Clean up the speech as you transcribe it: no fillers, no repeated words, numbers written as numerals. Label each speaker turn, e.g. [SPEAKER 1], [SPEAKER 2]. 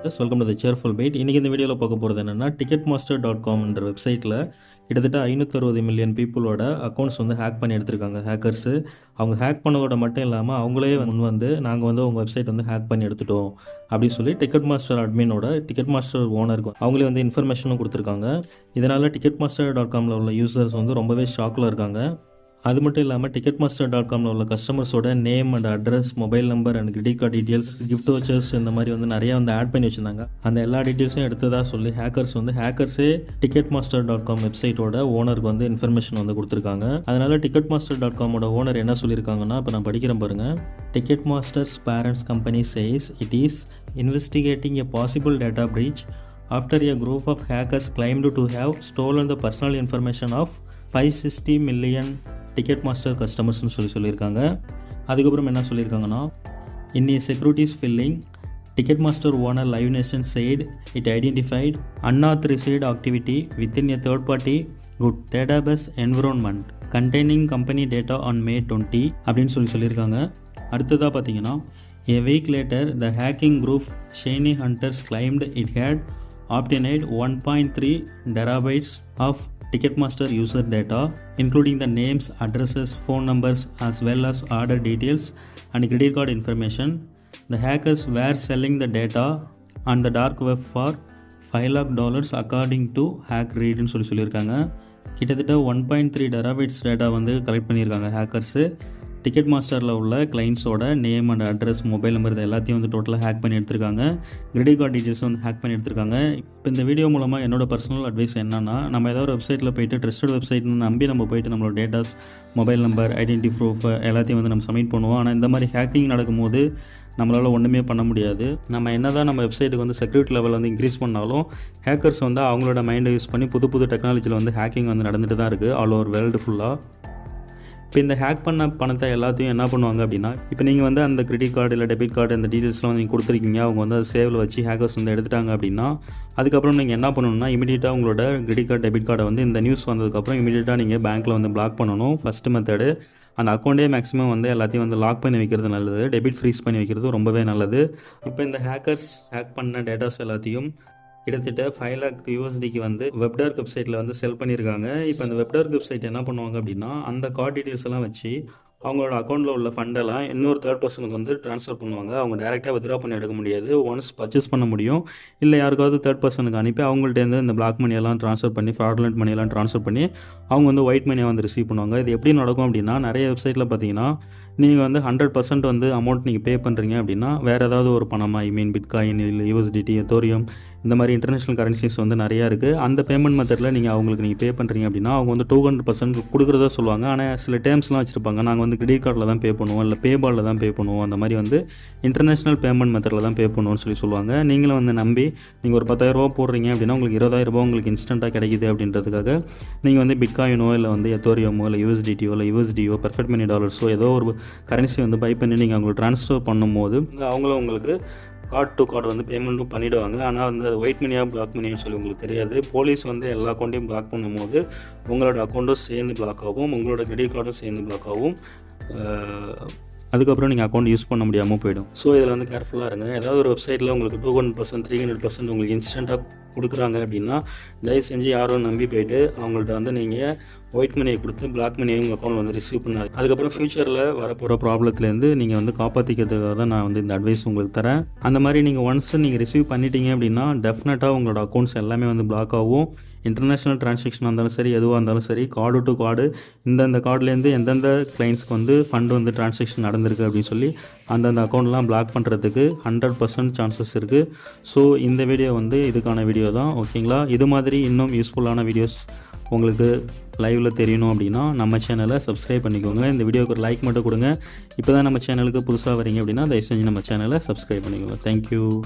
[SPEAKER 1] Welcome to the cheerful byte. இன்றைக்கி இந்த வீடியோவில் பார்க்க போகிறது என்னென்னா, ticketmaster.com வெப்சைட்டில் கிட்டத்தட்ட 560 மில்லியன் பீப்புளோட அக்கௌண்ட்ஸ் வந்து ஹேக் பண்ணி எடுத்திருக்காங்க ஹேக்கர்ஸு. அவங்க ஹேக் பண்ணதோட மட்டும் இல்லாமல் அவங்களே நாங்கள் வந்து உங்கள் வெப்சைட் வந்து ஹேக் பண்ணி எடுத்துட்டோம் அப்படின்னு சொல்லி டிக்கெட் அட்மினோட டிக்கெட் மாஸ்டர் ஓனருக்கு அவங்களே வந்து இன்ஃபர்மேஷனும் கொடுத்துருக்காங்க. இதனால் ticketmaster.comல உள்ள யூசர்ஸ் வந்து ரொம்பவே ஷாக்கில் இருக்காங்க. அது மட்டும் இல்லாமல் ticketmaster.comல உள்ள கஸ்டமர்ஸோட name and address, mobile number and credit card details, gift vouchers இந்த மாதிரி வந்து நிறையா வந்து ஆட் பண்ணி வச்சுருந்தாங்க. அந்த எல்லா டீட்டெயில்ஸும் எடுத்ததாக சொல்லி ஹேக்கர்ஸே ticketmaster.com வெப்சைட்டோட ஓனருக்கு வந்து இன்ஃபர்மேஷன் வந்து கொடுத்துருக்காங்க. அதனால் ticketmaster.comோட ஓனர் என்ன சொல்லியிருக்காங்கன்னா, இப்போ நான் படிக்கிறேன் பாருங்கள். Ticketmaster's parents company says it is investigating a possible data breach after a group of hackers claimed to have stolen the personal information of 560 million Ticketmaster கஸ்டமர்ஸ்னு சொல்லியிருக்காங்க. அதுக்கப்புறம் என்ன சொல்லியிருக்காங்கன்னா, in a securities filling, Ticketmaster owner Live Nation said it identified unauthorized activity within a third-party good database environment containing company data on May 20 அப்படின்னு சொல்லியிருக்காங்க. அடுத்ததாக பார்த்தீங்கன்னா, a week later the hacking group Shiny Hunters claimed it had obtained 1.3 terabytes of Ticketmaster user data, including the names, addresses, phone numbers, as well as order details and credit card information. The hackers were selling the data on the dark web for $5 lakh according to HackRead ன்னு சொல்லியிருக்காங்க. கிட்டத்தட்ட 1.3 terabytes data வந்து collect பண்ணியிருக்காங்க hackers. Ticket மாஸ்டரில் உள்ள கிளைண்ட்ஸோட name and address, mobile number இது எல்லாத்தையும் வந்து டோட்டலாக ஹேக் பண்ணி எடுத்திருக்காங்க. கிரெடிட் கார்டு டீட்டெயில்ஸ் வந்து ஹேக் பண்ணி எடுத்திருக்காங்க. இப்போ இந்த வீடியோ மூலமாக என்னோட பர்சனல் அட்வைஸ் என்னன்னா, நம்ம ஏதாவது ஒரு வெப்சைட்டில் போய்ட்டு ட்ரஸ்டட் வெப்சைட்னு நம்பி நம்ம போய்ட்டு நம்மளோட datas, mobile number, identity proof எல்லாத்தையும் வந்து நம்ம சப்மிட் பண்ணுவோம். ஆனால் இந்த மாதிரி ஹேக்கிங் நடக்கும்போது நம்மளால் ஒன்றுமே பண்ண முடியாது. நம்ம என்ன தான் நம்ம வெப்சைட்டுக்கு வந்து செக்யூரிட்டி லெவல் வந்து இன்க்ரீஸ் பண்ணாலும் ஹேக்கர்ஸ் வந்து அவங்களோட மைண்டை யூஸ் பண்ணி புது டெக்னாலஜியில் வந்து ஹேக்கிங் வந்து நடந்துட்டு தான் இருக்குது ஆல் ஓவர் வேர்ல்டு ஃபுல்லாக. இப்போ இந்த ஹேக் பண்ண பணத்தை எல்லாத்தையும் என்ன பண்ணுவாங்க அப்படின்னா, இப்போ நீங்கள் வந்து அந்த கிரெடிட் கார்டு இல்லை டெபிட் கார்டு அந்த டீட்டெயில்ஸ்லாம் வந்து நீங்கள் கொடுத்துருக்கீங்க, அவங்க வந்து அதை சேவில் வச்சு ஹேக்கர்ஸ் வந்து எடுத்துட்டாங்க அப்படின்னா, அதுக்கப்புறம் நீங்கள் என்ன பண்ணணும்னா, இமீடியட்டாக உங்களோட கிரெடிட் கார்டு டெபிட் கார்டை வந்து இந்த நியூஸ் வந்ததுக்கப்புறம் இமீடியட்டாக நீங்கள் பேங்க்கில் வந்து பிளாக் பண்ணணும். First method. அந்த அக்கௌண்ட்டே மேக்ஸிமம் வந்து எல்லாத்தையும் வந்து லாக் பண்ணி வைக்கிறது நல்லது. டெபிட் ஃப்ரீஸ் பண்ணி வைக்கிறது ரொம்பவே நல்லது. இப்போ இந்த ஹேக்கர்ஸ் ஹேக் பண்ண டேட்டாஸ் எல்லாத்தையும் கிட்டத்தட்ட $5 lakh வந்து வெப்டார்க் வெப்சைட்டில் வந்து செல் பண்ணியிருக்காங்க. இப்போ அந்த வெப்டார்க் வெப்சைட் என்ன பண்ணுவாங்க அப்படின்னா, அந்த கார்டு டீட்டெயில்ஸ் எல்லாம் வச்சு அவங்களோட அக்கௌண்ட்டில் உள்ள ஃபண்டெல்லாம் இன்னொரு தேர்ட் பர்சனுக்கு வந்து ட்ரான்ஸ்ஃபர் பண்ணுவாங்க. அவங்க டேரெக்டாக வித்ட்ரா பண்ணி எடுக்க முடியாது. ஒன்ஸ் பர்ச்சேஸ் பண்ண முடியும், இல்லை யாருக்காவது தேர்ட் பர்சனுக்கு அனுப்பி அவங்கள்ட்டேருந்து இந்த பிளாக் மணியெல்லாம் ட்ரான்ஸ்ஃபர் பண்ணி, ஃப்ராட்லண்ட் மணியெல்லாம் ட்ரான்ஸ்ஃபர் பண்ணி அவங்க வந்து ஒயிட் மணியை வந்து ரிசீவ் பண்ணுவாங்க. இது எப்படி நடக்கும் அப்படின்னா, நிறைய வெப்சைட்டில் பார்த்தீங்கன்னா, நீங்கள் வந்து 100% வந்து அமௌண்ட் நீங்கள் பே பண்ணுறீங்க அப்படின்னா, வேறு ஏதாவது ஒரு பணமாக பிட்காயின் இல்லை USDT, எத்தோரியம் இந்த மாதிரி இன்டர்நேஷ்னல் கரன்சிஸ் வந்து நிறையா இருக்குது. அந்த பேமெண்ட் மெத்தடில் நீங்கள் பே பண்ணுறீங்க அப்படின்னா, அவங்க வந்து 200% கொடுக்குறதா சொல்லுவாங்க. ஆனால் சில டேர்ம்ஸ்லாம் வச்சுருப்பாங்க. நாங்கள் வந்து கிரெடிட் கார்டில் தான் பே பண்ணுவோம், இல்லை பேபாலில் தான் பே பண்ணுவோம், அந்த மாதிரி வந்து இன்டர்நேஷ்னல் பேமெண்ட் மெத்தடில் தான் பே பண்ணுவோம்னு சொல்லுவாங்க. நீங்களும் வந்து நம்பி நீங்கள் ஒரு 10,000 போடுறீங்க அப்படின்னா உங்களுக்கு 20,000 உங்களுக்கு இன்ஸ்டண்ட்டாக கிடைக்குது அப்படின்றதுக்காக நீங்கள் வந்து பிட்காயினோ இல்லை வந்து எத்தோரியமோ இல்லை USDTயோ இல்லை USDO, பெர்ஃபெக்ட் மணி டாலர்ஸோ ஏதோ ஒரு கரன்சி வந்து பை பண்ணி நீங்கள் அவங்களுக்கு ட்ரான்ஸ்ஃபர் பண்ணும்போது அவங்களும் உங்களுக்கு கார்டு டு கார்டு வந்து பேமெண்ட்டும் பண்ணிவிடுவாங்க. ஆனால் வந்து அது ஒயிட் மணியாக பிளாக் மணின்னு சொல்லி உங்களுக்கு தெரியாது. போலீஸ் வந்து எல்லா அக்கௌண்ட்டையும் பிளாக் பண்ணும்போது உங்களோட அக்கௌண்ட்டும் சேர்ந்து பிளாக் ஆகும், உங்களோட கிரெடிட் கார்டும் சேர்ந்து பிளாக் ஆகும். அதுக்கப்புறம் நீங்கள் அக்கௌண்ட் யூஸ் பண்ண முடியாமல் போயிடும். ஸோ இதில் வந்து கேர்ஃபுல்லாக இருங்க. ஏதாவது ஒரு வெப்சைட்டில் உங்களுக்கு 200%, 300% உங்களுக்கு இன்ஸ்டண்ட்டாக கொடுக்குறாங்க அப்படின்னா, தயவு செஞ்சு யாரும் நம்பி போய்ட்டு அவங்கள்ட்ட வந்து நீங்கள் ஒயிட் மணியை கொடுத்து பிளாக் மணியை உங்கள் அக்கௌண்ட் வந்து ரிசீவ் பண்ணாது. அதுக்கப்புறம் ஃப்யூச்சரில் வரப்போகிற ப்ராப்ளத்துலேருந்து நீங்கள் வந்து காப்பாற்றிக்கிறதுக்காக தான் நான் வந்து இந்த அட்வைஸ் உங்களுக்கு தரேன். அந்த மாதிரி நீங்கள் ஒன்ஸ் நீங்கள் ரிசீவ் பண்ணிட்டீங்க அப்படின்னா டெஃபினட்டாக உங்களோட அக்கௌண்ட்ஸ் எல்லாமே வந்து பிளாக் ஆகும். இன்டர்நேஷ்னல் ட்ரான்சாக்ஷனாக இருந்தாலும் சரி, எதுவாக இருந்தாலும் சரி, கார்டு டு கார்டு இந்தந்த கார்டுலேருந்து எந்தெந்த கிளைண்ட்ஸ்க்கு வந்து ஃபண்டு வந்து ட்ரான்சாக்ஷன் நடந்திருக்கு அப்படின்னு சொல்லி அந்தந்த அக்கௌண்ட்லாம் பிளாக் பண்ணுறதுக்கு 100% சான்சஸ் இருக்குது. ஸோ இந்த வீடியோ வந்து இதுக்கான வீடியோ தான், ஓகேங்களா? இது மாதிரி இன்னும் யூஸ்ஃபுல்லான வீடியோஸ் உங்களுக்கு லைவில் தெரியணும் அப்படின்னா நம்ம சேனலை சப்ஸ்கிரைப் பண்ணிக்கோங்க. இந்த வீடியோக்கு ஒரு லைக் மட்டும் கொடுங்க. இப்போ தான் நம்ம சேனலுக்கு புதுசாக வரீங்க அப்படின்னா தயவு செஞ்சு நம்ம சேனலை சப்ஸ்கிரைப் பண்ணிக்கோங்க. தேங்க்யூ.